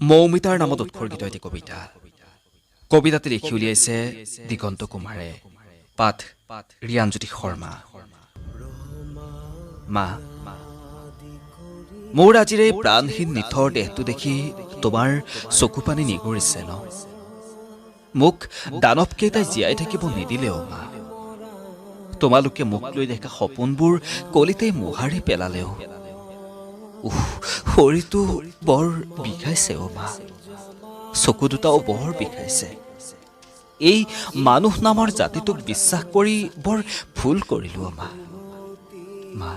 মৌমিতাৰ নামত উৎসৰ্গিত এটি কবিতা। কবিতাটি লিখি উলিয়াইছে দিগন্ত কুমাৰে, পাঠ ৰিয়ানজ্যোতি শৰ্মা। মা, মোৰ আজিৰে প্ৰাণহীন নিথৰ দেহটো দেখি তোমাৰ চকু পানী নিগৰিছে ন? মোক দানৱকেইটাই জীয়াই থাকিব নিদিলেও মা, তোমালোকে মোক লৈ দেখা সপোনবোৰ কলিতেই মোহাৰি পেলালেও শৰীৰটো বৰ বিষাইছে অ' মা, চকু দুটাও বৰ বিষাইছে। এই মানুহ নামৰ জাতিটোক বিশ্বাস কৰি বৰ ভুল কৰিলো অ' মা। মা,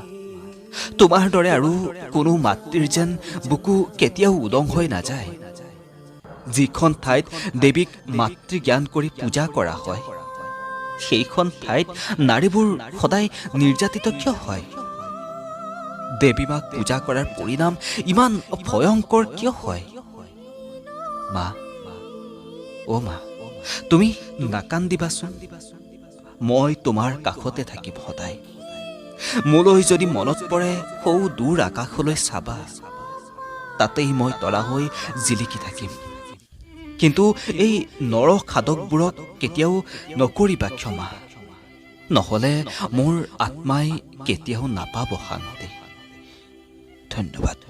তোমাৰ দৰে আৰু কোনো মাতৃৰ যেন বুকু কেতিয়াও উদং হৈ নাযায়। যিখন ঠাইত দেৱীক মাতৃ জ্ঞান কৰি পূজা কৰা হয়, সেইখন ঠাইত নাৰীবোৰ সদায় নিৰ্যাতিত কিয় হয়? দেৱী মাক পূজা কৰাৰ পৰিণাম ইমান ভয়ংকৰ কিয় হয়? মা, অ' মা, তুমি নাকান্দিবাচোন, মই তোমাৰ কাষতে থাকিম সদায়। মোলৈ যদি মনত পৰে সৌ দূৰ আকাশলৈ চাবা, তাতেই মই তৰা হৈ জিলিকি থাকিম। কিন্তু এই নৰসাধকবোৰক কেতিয়াও নকৰিবা ক্ষমা, নহ'লে মোৰ আত্মাই কেতিয়াও নাপাব শান্তি। ধন্যবাদ।